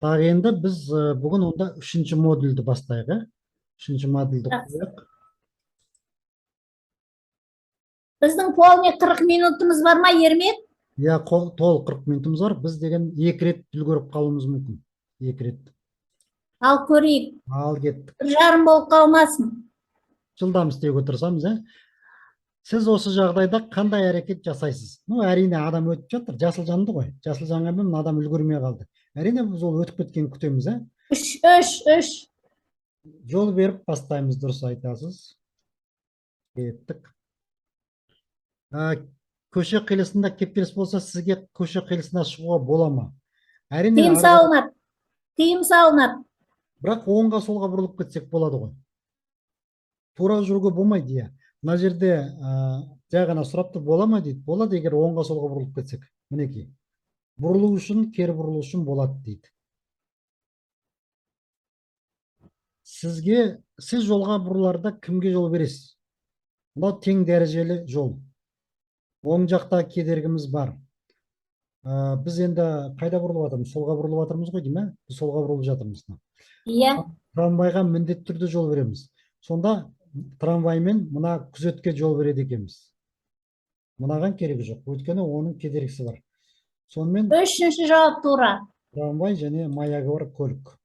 Так енді біз бүгін онда үшінші модульді бастайық, ә? Үшінші модульді Жақсы. қояйық. Біздің полный 40 минутымыз бар ма, Ермек? Иә, толық 40 минутымыз бар. Біз деген екі рет үлгеріп қалуымыз мүмкін. Екі рет. Ал көрейік. Ал кеттік. 1,5 болып қалмасын. Жылдам істеуге тырысамыз, ә? Сіз осы жағдайда қандай әрекет жасайсыз? Әрине адам өтіп жатыр. Жасыл жанды ғой. Жасыл жанғанмен адам үлгермей қалды. Әрине біз ол өтіп кеткенін күтеміз, ә? Үш. Жол беріп бастаймыз, дұрыс айтасыз. Кеттік. Көше қиылысында кептеліс болса, сізге көше қиылысына шығуға бола ма? Әрине, Тыйым салынады. бірақ оңға солға бұрылып кетсек болады ғой. Тура жүруге болмайды, иә. Мына жерде жай ғана сұрап тұр, бола ма дейді. Болады, егер оңға солға бұрылып кетсек. Мінекей. Бұрылу үшін, кері бұрылу үшін болады дейді. Сіз жолға бұрыларда кімге жол бересіз? Бұл тең дәрежелі жол. Оң жақта кедергіміз бар. Біз енді қайда бұрылып жатырмыз? Солға бұрылып жатырмыз ғой, деймін, ә? Біз солға бұрылып жатырмыз. Иә. Трамвайға міндетті түрде жол береміз. Сонда трамваймен мына күзетке жол береді екенбіз. Мынаған керегі жоқ, өйткені оның кедергісі бар. Сонымен Үшінші жауап тура. трамвай және маягы бар көлік.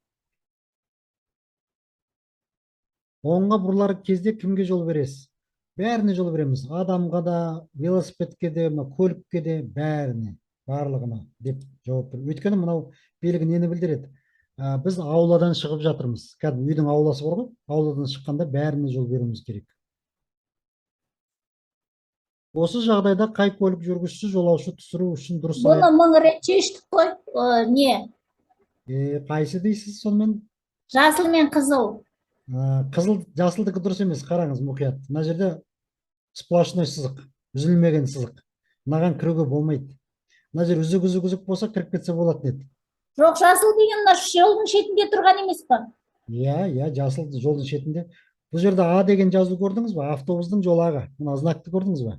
Оңға бұрылар кезде кімге жол бересіз? Бәріне жол береміз. Адамға да, велосипедке де, көлікке де, бәріне, барлығына деп жауап береміз. Өйткені мынау белгі нені білдіреді? Біз ауладан шығып жатырмыз. Кәдімгі үйдің ауласы бар ғой, ауладан шыққанда бәріне жол беруіміз керек. Осы жағдайда қай көлік жүргізушісі жолаушы түсіру үшін дұрыс Бұны 1000 рет шештік қой. Не? Қайсы дейсіз сонымен? Жасыл мен қызыл. Қызыл, жасылдікі дұрыс емес, қараңыз мұқият. Мына жерде сплошной сызық, үзілмеген сызық. Мынаған кіруге болмайды. Мына жер үзік болса, кіріп кетсе болатын еді. Жоқ, жасыл деген мына жолдың шетінде тұрған емес па? Иә, жасыл жолдың шетінде. Бұл жерде А деген жазу көрдіңіз ба? Автобустың жолағы. Мына знакты көрдіңіз ба?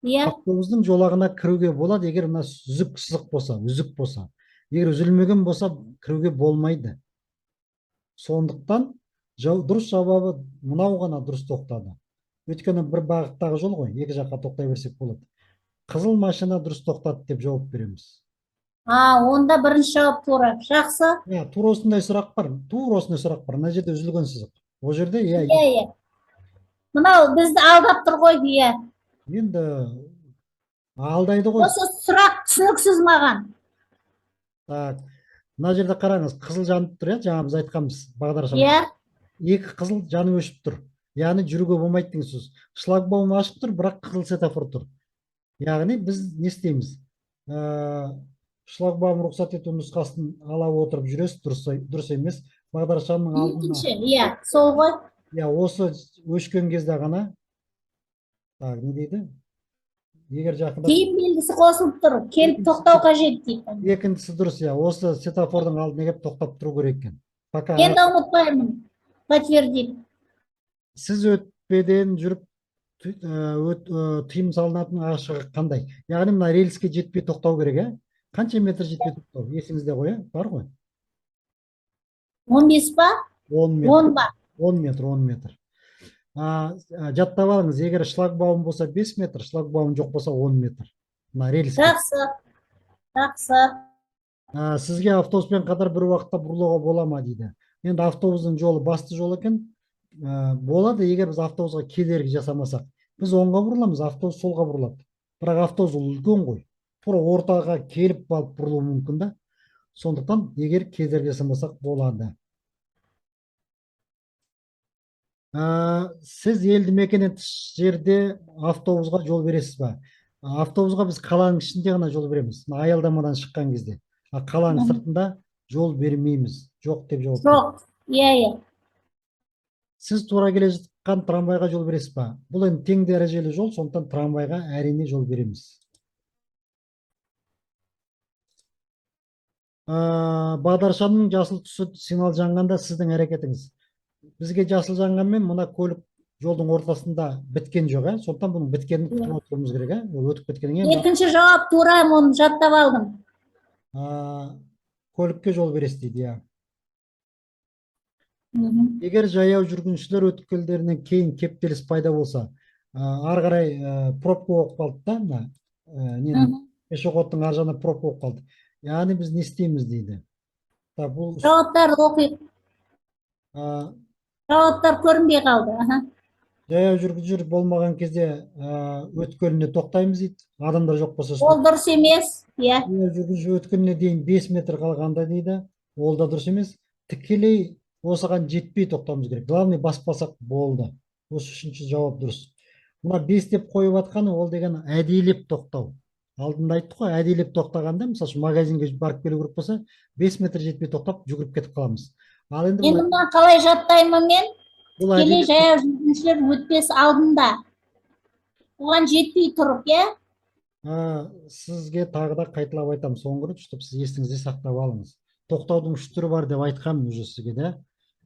Иә. Автобустың жолағына кіруге болады, егер мына үзік сызық болса. Егер үзілмеген болса, кіруге болмайды. Сондықтан дұрыс жауабы мынау ғана дұрыс тоқтады. Өйткені бір бағыттағы жол ғой, екі жаққа тоқтай берсек болады. Қызыл машина дұрыс тоқтады деп жауап береміз. Онда бірінші жауап тура. Жақсы. Тура осындай сұрақ бар. Мына жерде үзілген сызық. Ол жерде, иә. Мынау бізді алдап тұр ғой, иә. Енді алдайды ғой. Осы сұрақ түсініксіз маған. Так, мына жерде қараңыз, қызыл жанып тұр, жаңа біз айтқанбыз бағдаршам. Иә. Екі қызыл жанып өшіп тұр. Яғни жүруге болмайды деген сөз. Шлагбаум ашық тұр, бірақ қызыл светофор тұр. Яғни біз не істейміз? Шлагбаум рұқсат ету нұсқасын ала отырып жүресіз, дұрыс емес. Бағдаршамның алдына. Екінші, иә, сол ғой. Осы өшкен кезде ғана. Так, не дейді? Егер жақында Тиым белгісі қосылып тұр, келіп тоқтау қажет дейді. Екіншісі дұрыс, осы светофордың алдына келіп тоқтап тұру керек екен. Енді ұмытпаймын. Подтвердить. Сіз өтпеден жүріп тыйым салынатын ашығы қандай? Яғни мына рельске жетпей тоқтау керек, ә? Қанша метр жетпей тоқтау? Есіңізде ғой, бар ғой? 15 па? 10 метр. 10 ба? 10 метр. Жаттап алыңыз, егер шлагбаум болса 5 метр, шлагбаум жоқ болса 10 метр. Жақсы. Сізге автобуспен қатар бір уақытта бұрылуға бола ма дейді. Енді автобустың жолы басты жол екен. Болады, егер біз автобусқа кедергі жасамасақ. Біз оңға бұрыламыз, автобус солға бұрылады. Бірақ автобус үлкен ғой. Тура ортаға келіп балып бұрылуы мүмкін да. Сондықтан, егер кедергі жасамасақ болады. Сіз елді мекеннен тыс жерде автобусқа жол бересіз ба? Автобусқа біз қаланың ішінде ғана жол береміз. Аялдамадан шыққан кезде. Қаланың сыртында жол бермейміз. Жоқ деп жауап береміз. Жоқ, иә. Сіз тура келе жатқан трамвайға жол бересіз ба? Бұл енді тең дәрежелі жол, сондықтан трамвайға әрине жол береміз. Бағдаршамның жасыл түсі сигнал жанғанда сіздің әрекетіңіз. Бізге жасыл жанғанмен мына көлік жолдың ортасында біткен жоқ, сондықтан бұның біткенін күтіп отыруымыз керек, өтіп кеткеннен кейін. Екінші жауап тура, оны жаттап алдым. көлікке жол бересіз дейді, иә. Мгм. Егер жаяу жүргіншілер өткелдерінен кейін кептеліс пайда болса, ары қарай пробка болып қалды да, ненің Мгм. пешеходтың ар жағына пробка болып қалды. Яғни біз не істейміз дейді. Бұл Жауаптарды оқиық. а, Жауаптар көрінбей қалды. Аха. жаяу жүргіншілер болмаған кезде өткеліне тоқтаймыз дейді. Адамдар жоқ болса Ол дұрыс емес. Иә. жаяу жүргінші өткеліне дейін 5 метр қалғанда дейді. Ол да дұрыс емес. Тікелей осыған жетпей тоқтауымыз керек. Главный баспасақ болды. Осы үшінші жауап дұрыс. Мына 5 деп қойып жатқаны ол деген әдейілеп тоқтау. Алдында айттық қой, әдейілеп тоқтағанда, мысалы үшін магазинге барып келу керек болса, 5 метр жетпей тоқтап жүгіріп кетіп қаламыз. Ал енді Енді мына қалай жаттаймын мен? бұл Тікелей әдейілеп жаяу жүргіншілер өтпес алдында. Оған жетпей тұрып, иә? сізге тағы да қайталап айтамын соңғы рет, чтобы сіз есіңізде сақтап алыңыз. Тоқтаудың үш түрі бар деп айтқанмын уже сізге, да.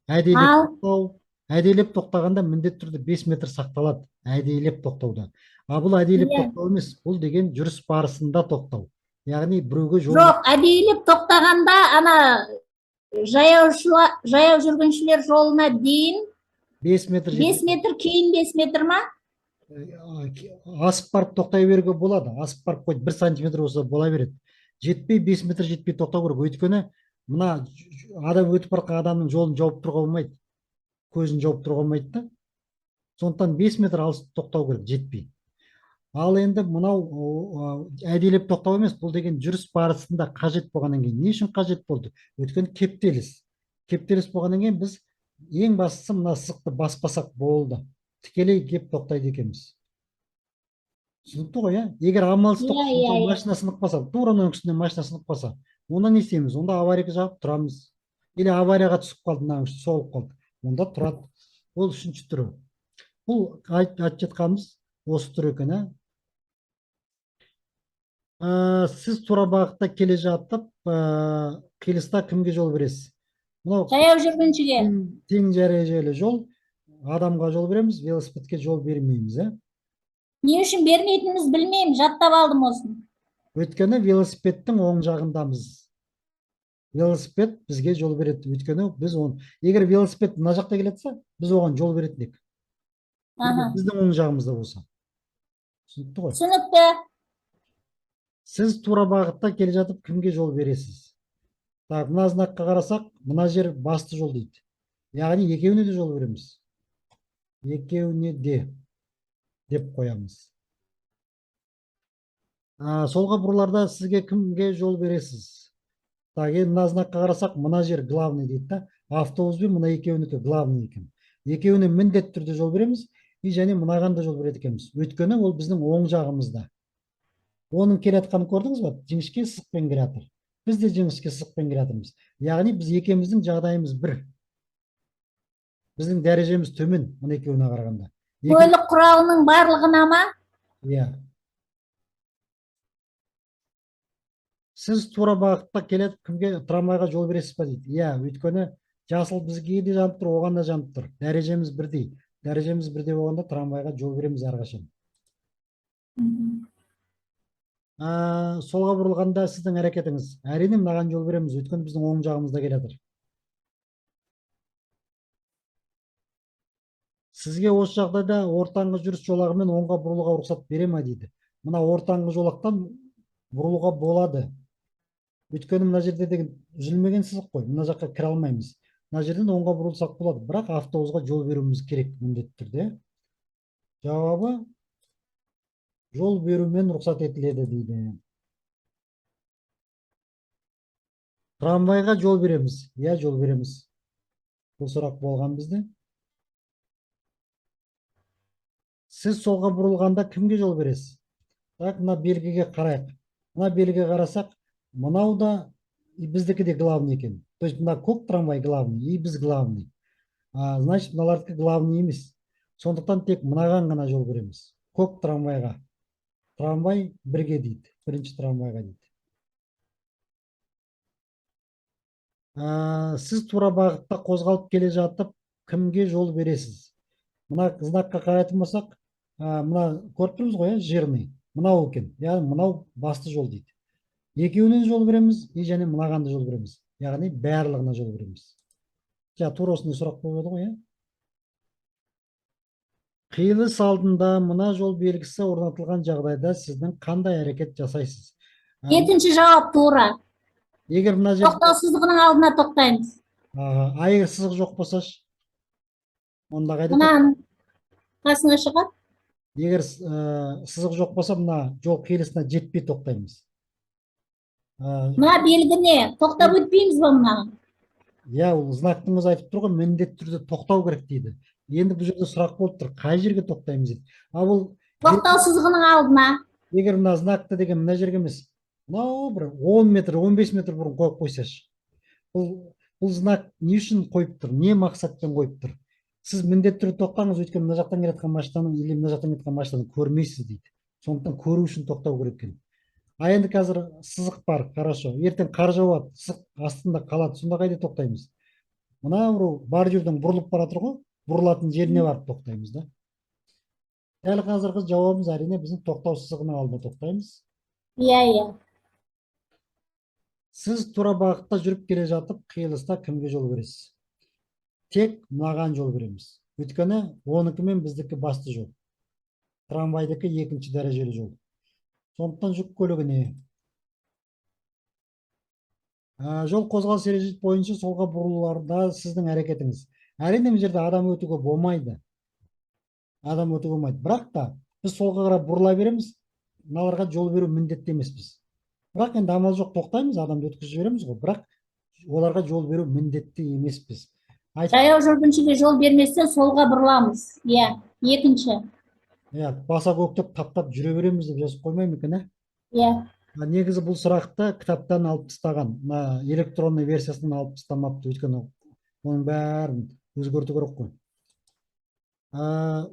Әдейілеп Ал, тоқтау, әдейілеп тоқтағанда міндетті түрде 5 метр сақталады, әдейілеп тоқтауда. Бұл әдейілеп иә. тоқтау емес, бұл деген жүріс барысында тоқтау. Яғни біреуге жол Жоқ, әдейілеп тоқтағанда ана жаяу жүргіншілер жолына дейін 5 метр 5 метр, кейін 5 метр ма? асып барып тоқтай беруге болады. Асып барып қойды 1 сантиметр болса бола береді. Жетпей 5 метр жетпей тоқтау керек. Өйткені мына адам өтіп бара жатқан адамның жолын жауып тұруға болмайды. Көзін жауып тұруға болмайды да. Сондықтан 5 метр алыс тоқтау керек, жетпей. Ал енді мынау әдейілеп тоқтау емес, бұл деген жүріс барысында қажет болғаннан кейін. Не үшін қажет болды? Өйткені кептеліс. Кептеліс болғаннан кейін біз ең бастысы мына сызықты баспасақ болды. Тікелей кеп тоқтайды екенбіз. Түсінікті ғой, иә? Егер амалсыз Иә, иә, иә. машина сынып қалса, тура оның үстіне машина сынып қалса, онда не істейміз? Онда аварияға жағып тұрамыз. Или аварияға түсіп қалды, мына үстіне соғылып қалды. Онда тұрады. Ол үшінші түрі. Бұл айтып жатқанымыз осы түр екен, сіз тура бағытта келе жатып, қиылыста кімге жол бересіз? Мынау Жаяу жүргіншіге. тең дәрежелі жол, адамға жол береміз, велосипедке жол бермейміз, Не үшін бермейтініміз білмеймін, жаттап алдым осын. Өйткені велосипедтің оң жағындамыз. Велосипед бізге жол береді. Өйткені біз оны, егер велосипед мына жақта келетсе, біз оған жол беретін едік. Біздің оң жағымызда болса. Түсінікті ғой? Түсінікті. Сіз тура бағытта келе жатып кімге жол бересіз? Так, мына знакқа қарасақ, мына жер басты жол дейді. Яғни екеуіне де жол береміз. Екеуіне де деп қоямыз. Солға бұрыларда сізге кімге жол бересіз? Так, енді мына знакқа қарасақ, мына жер главный дейді да. Автобус пен мына екеуінікі главный екен. Екеуіне міндетті түрде жол береміз, және мынаған да жол береді екенбіз. Өйткені ол біздің оң жағымызда. Оның келе жатқанын көрдіңіз ба? Жіңішке сызықпен келе жатыр. Біз де жіңішке сызықпен келе жатырмыз. Яғни біз екеуміздің жағдайымыз бір. Біздің дәрежеміз төмен мына екеуіне қарағанда. Көлік құралының барлығына ма? Иә. Сіз тура бағытта келеді, кімге трамвайға жол бересіз ба дейді. Иә, өйткені жасыл бізге де жанып тұр, оған да жанып тұр. Дәрежеміз бірдей. Дәрежеміз бірдей болғанда трамвайға жол береміз әрқашан. Солға бұрылғанда сіздің әрекетіңіз. Әрине мынаған жол береміз, өйткені біздің оң жағымызда келе жатыр. Сізге осы жағдайда ортаңғы жүріс жолағымен оңға бұрылуға рұқсат бере ме дейді. Мына ортаңғы жолақтан бұрылуға болады. Өйткені мына жерде деген үзілмеген сызық қой. Мына жаққа кіре алмаймыз. Мына жерден оңға бұрылсақ болады, бірақ автобусқа жол беруіміз керек міндетті түрде. Жауабы жол берумен рұқсат етіледі дейді. Трамвайға жол береміз. Иә, жол береміз. Бұл сұрақ болған бізде. Сіз солға бұрылғанда кімге жол бересіз? Так, мына белгіге қарайық. Мына белгіге қарасақ, мынау да біздікі де главный екен. То есть мына көк трамвай главный, и біз главный. Значит, мыналардікі главный емес. Сондықтан тек мынаған ғана жол береміз. Көк трамвайға. Трамвай бірге дейді. Бірінші трамвайға дейді. Сіз тура бағытта қозғалып келе жатып, кімге жол бересіз? Мына знакқа қарайтын болсақ, мына көріп тұрмыз ғой, жирный. Мынау екен. Яғни мынау басты жол дейді. Екеуіне жол береміз, және мынаған да жол береміз. яғни барлығына жол береміз. Тура осындай сұрақ қойып еді ғой, иә. Қиылыс алдында мына жол белгісі орнатылған жағдайда сіздің қандай әрекет жасайсыз? Жетінші жауап тура. Егер мына жерде Тоқтау сызығының алдына тоқтаймыз. егер сызық жоқ болсашы, онда қайда Мынаның қасына шығады. егер сызық жоқ болса, мына жол қиылысына жетпей тоқтаймыз. Мына белгіне тоқтап өтпейміз ба мынаған? Иә, ол знактың өзі айтып тұр ғой, міндетті түрде тоқтау керек дейді. Енді бұл жерде сұрақ болып тұр, қай жерге тоқтаймыз дейді. Бұл Тоқтау сызығының алдына. егер мына знакты деген мына жерге емес, мынау бір 10 метр, 15 метр бұрын қойып қойсашы. Бұл знак не үшін қойып тұр, не мақсатпен қойып тұр? Сіз міндетті түрде тоқтаңыз, өйткені мына жақтан келе жатқан машинаны или мына жақтан кеткен машинаны көрмейсіз дейді. Сондықтан көру үшін тоқтау керек екен. Енді қазір сызық бар, хорошо. Ертең қар жауады, сызық астында қалады. Сонда қайда тоқтаймыз? Мына бордюрдан бұрылып бара жатыр ғой, бұрылатын жеріне барып тоқтаймыз да. Дәл қазіргі жауабымыз әрине біздің тоқтау сызығының алдына тоқтаймыз. Иә. Сіз тура бағытта жүріп келе жатып, қиылыста кімге жол бересіз? Тек мынаған жол береміз. Өйткені оныкі мен біздікі басты жол. Трамвайдікі екінші дәрежелі жол. Сондықтан жүк көлігіне. Жол қозғалыс ережесі бойынша солға бұрылуларда сіздің әрекетіңіз. Әрине бұл жерде адам өтуге болмайды. Бірақ та біз солға қарап бұрыла береміз, мыналарға жол беру міндетті емеспіз. Бірақ енді амал жоқ, тоқтаймыз, адамды өткізіп жібереміз ғой, бірақ оларға жол беру міндетті емеспіз. Жаяу жүргіншіге жол берместен солға бұрыламыз. Иә, екінші. Баса көктеп таптап жүре береміз деп жазып қоймаймын екен, Иә. Негізі бұл сұрақты кітаптан алып тастаған, электронный версиясынан алып тастамапты, өйткені оның бәрін өзгерту керек қой.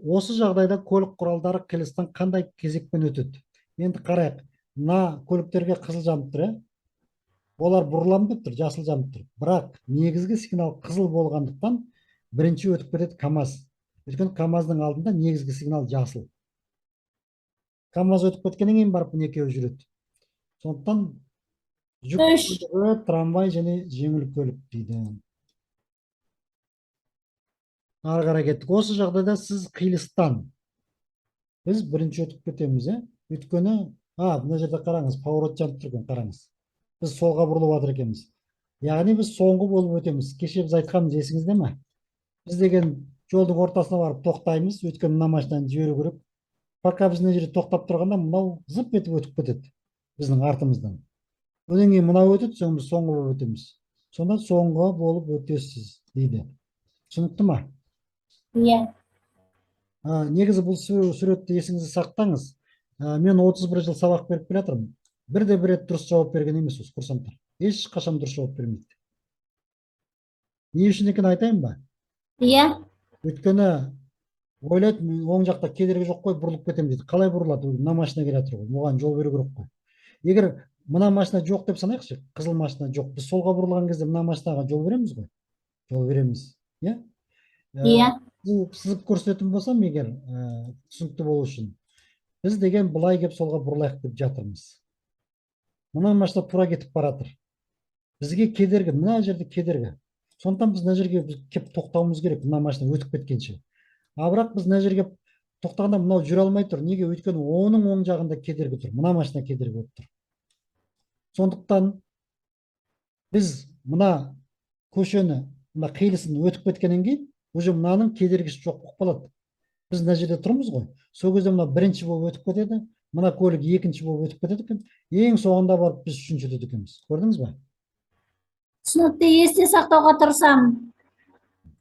Осы жағдайда көлік құралдары қиылыстан қандай кезекпен өтеді? Енді қарайық, мына көліктерге қызыл жанып тұр, олар бұрылам деп тұр, жасыл жанып тұр. Бірақ негізгі сигнал қызыл болғандықтан бірінші өтіп кетеді КамАЗ. Өйткені КамАЗдың алдында негізгі сигнал жасыл. КамАЗ өтіп кеткеннен кейін барып мына екеуі жүреді. Сондықтан жүк көлігі, трамвай және жеңіл көлік дейді. Ары қарай кеттік. Осы жағдайда сіз қиылыстан біз бірінші өтіп кетеміз, өйткені мына жерде қараңыз, поворот жанып тұрған, қараңыз. Біз солға бұрылып жатыр екенбіз. Яғни біз соңғы болып өтеміз. Кеше біз айтқанымыз есіңізде ме? Біз деген жолдың ортасына барып тоқтаймыз, өйткені мына машинаны жіберу керек. Пока біз мына жерде тоқтап тұрғанда мынау зып етіп өтіп кетеді біздің артымыздан. Одан кейін мынау өтеді, соң біз соңғы болып өтеміз. Сонда соңғы болып өтесіз дейді. Түсінікті ма? Иә. Негізі бұл суретті есіңізде сақтаңыз. Мен 31 жыл сабақ беріп келе жатырмын. Бірде бір рет дұрыс жауап берген емес осы курсанттар. Ешқашан дұрыс жауап бермейді. Не үшін екенін айтайын ба? Иә. Өйткені ойлайды, оң жақта кедергі жоқ қой, бұрылып кетемін дейді. Қалай бұрылады? Мына машина келе жатыр ғой, оған жол беру керек қой. Егер мына машина жоқ деп санайықшы, қызыл машина жоқ. Біз солға бұрылған кезде мына машинаға жол береміз ғой? Жол береміз. Иә. Сызып көрсететін болсам, егер түсінікті болу үшін, біз деген былай кеп солға бұрылайық деп жатырмыз. Мына машина тура кетіп баратыр. Бізге кедергі, мына жерде кедергі. Сондықтан біз мына жерге кеп тоқтауымыз керек, мына машина өтіп кеткенше. Бірақ біз мына жерге тоқтағанда мынау жүре алмай тұр. Неге? Өйткені оның оң жағында кедергі тұр. Мына машина кедергі болып тұр. Сондықтан біз мына көшені, мына қиылысын өтіп кеткеннен кейін уже мынаның кедергісі жоқ болып қалады. Біз мына жерде тұрмыз ғой. Сол кезде мына бірінші болып өтіп кетеді, мына көлік екінші болып өтіп кетеді екен. Ең соңында барып біз үшінші өтеді екенбіз. Көрдіңіз ба? Түсінікті есте сақтауға тырысамын.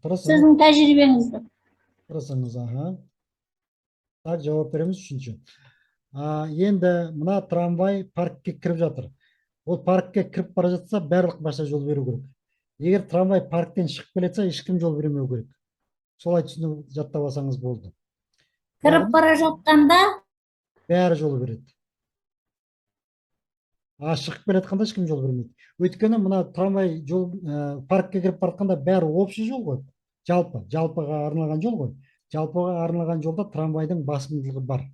Сіздің тәжірибеңізді. Тырысыңыз, Так, жауап береміз үшінші. Енді мына трамвай паркке кіріп жатыр. Ол паркке кіріп бара жатса, барлық машина жол беру керек. Егер трамвай парктен шығып келетсе, ешкім жол бермеу керек. Солай түсініп жаттап алсаңыз болды. Кіріп бара жатқанда бәрі жол береді. Шығып келе жатқанда ешкім жол бермейді. Өйткені мына трамвай жол паркке кіріп бара жатқанда бәрі общий жол ғой. Жалпыға арналған жол ғой. Жалпыға арналған жолда трамвайдың басымдылығы бар.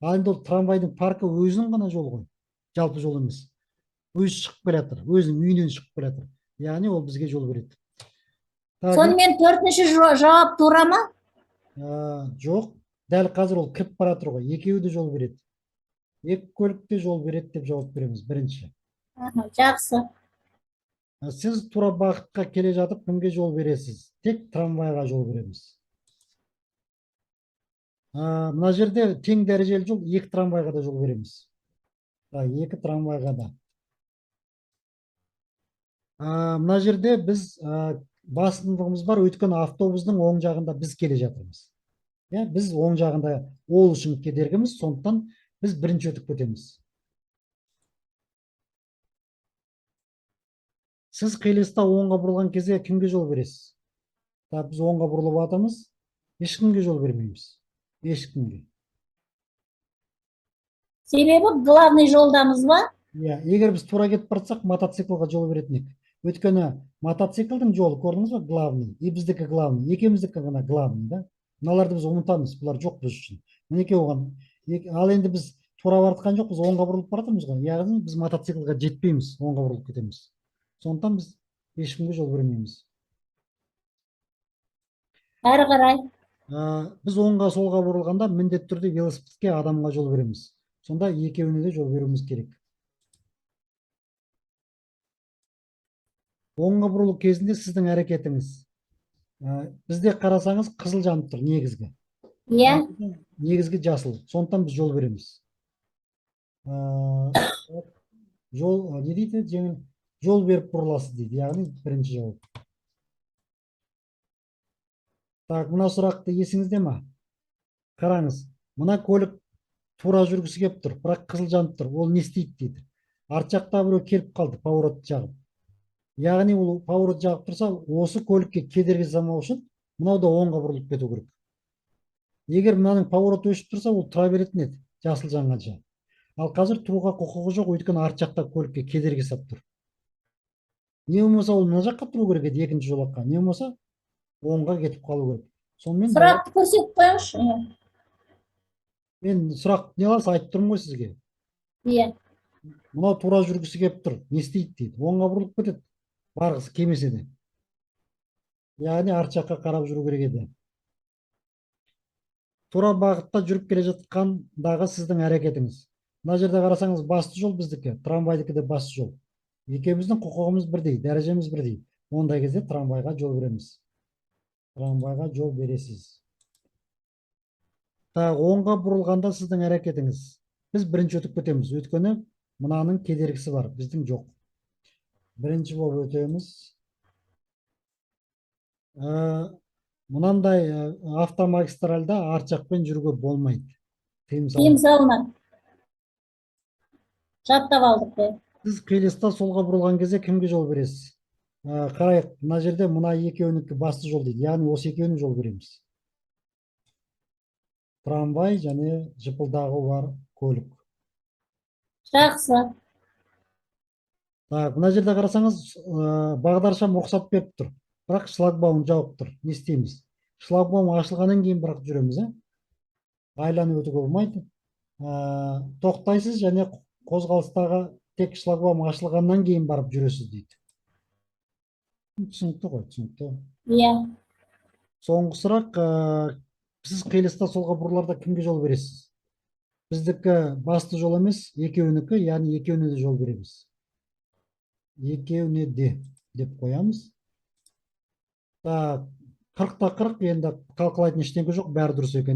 Ал енді ол трамвайдың паркі өзінің ғана жол ғой. Жалпы жол емес. Өзі шығып келе жатыр, өзінің үйінен шығып келе жатыр. Яғни ол бізге жол береді. Так, Сонымен төртінші жауап тура ма? жоқ, дәл қазір ол кіріп бара жатыр ғой. Екеуі де жол береді. Екі көлік те жол береді деп жауап береміз бірінші. Жақсы. Сіз тура бағытқа келе жатып кімге жол бересіз? Тек трамвайға жол береміз. Мына жерде тең дәрежелі жол, екі трамвайға да жол береміз. Екі трамвайға да. Мына жерде біз басымдығымыз бар, өйткені автобустың оң жағында біз келе жатырмыз. Біз оң жағында ол үшін кедергіміз, сондықтан біз бірінші өтіп кетеміз. Сіз қиылыста оңға бұрылған кезде кімге жол бересіз? Біз оңға бұрылып жатырмыз, ешкімге жол бермейміз. Ешкімге. Себебі главный жолдамыз ба? Егер біз тура кетіп барсақ, мотоциклға жол беретін едік. Өйткені мотоциклдің жолы, көрдіңіз ба, главный, и біздікі главный, екеуміздікі ғана главный, да? Мыналарды біз ұмытамыз, бұлар жоқ біз үшін. Мінекей оған. Ал енді біз тура бартқан жоқ, біз оңға бұрылып баратырмыз ғой. Яғни біз мотоциклға жетпейміз, оңға бұрылып кетеміз. Сондықтан біз ешкімге жол бермейміз. Әрі қарай. Біз оңға солға бұрылғанда міндетті түрде велосипедке, адамға жол береміз. Сонда екеуіне де жол беруіміз керек. Оңға бұрылу кезінде сіздің әрекетіңіз. Бізде қарасаңыз қызыл жанып тұр, негізгі. Иә. Негізгі жасыл. Сондықтан біз жол береміз. Жол, не дейді? Жол беріп бұрыласыз дейді. Яғни бірінші жауап. Так, мына сұрақты есіңізде ма? Қараңыз, мына көлік тура жүргісі келіп тұр, бірақ қызыл жанып тұр. Ол не істейді дейді. Арт жақта біреу келіп қалды, поворот жағып. Яғни ол поворот жағып тұрса, осы көлікке кедергі жасамау үшін мынау да оңға бұрылып кету керек. Егер мынаның поворот өшіп тұрса, ол тұра беретін еді, жасыл жанғанша. Ал қазір тұруға құқығы жоқ, өйткені арт жақта көлікке кедергі жасап тұр. Не болмаса ол мына жаққа тұру керек еді, екінші жолаққа. Не болмаса оңға кетіп қалу керек. Сонымен Сұрақты көрсетіп қойыңызшы. мен сұрақ не аласыз, айтып тұрмын ғой сізге. Иә. Мынау тура жүргісі келіп тұр, не істейді дейді. Оңға бұрылып кетеді, барғысы келмесе де. Яғни арт жаққа қарап жүру керек еді. Тура бағытта жүріп келе жатқандағы сіздің әрекетіңіз. Мына жерде қарасаңыз, басты жол біздікі, трамвайдікі де басты жол. Екеуміздің құқығымыз бірдей, дәрежеміз бірдей. Ондай кезде трамвайға жол береміз. Трамвайға жол бересіз. Оңға бұрылғанда сіздің әрекетіңіз. Біз бірінші өтіп кетеміз, өйткені мынаның кедергісі бар, біздің жоқ. Бірінші болып өтеміз. Мынандай автомагистральда арт жақпен жүруге болмайды. Тыйым салынады. Жаттап алдық. Сіз қиылыста солға бұрылған кезде кімге жол бересіз? Қарайық, мына жерде мына екеуінікі басты жол дейді. Яғни осы екеуіне жол береміз. Трамвай және жыпылдағы бар көлік. Жақсы. Мына жерде қарасаңыз, бағдаршам рұқсат беріп тұр. Бірақ шлагбаум жауып тұр. Не істейміз? Шлагбаум ашылғаннан кейін бірақ жүреміз. Айланы өтуге болмайды. Тоқтайсыз және қозғалыстағы тек шлагбаум ашылғаннан кейін барып жүресіз дейді. Түсінікті ғой, түсінікті. Иә. Соңғы сұрақ, сіз қиылыста солға бұрыларда кімге жол бересіз? Біздікі басты жол емес, екеуінікі, яғни екеуіне де жол береміз. Екеуіне де деп қоямыз. 40-та 40, енді қалқылайтын ештеңе жоқ, бәрі дұрыс екен.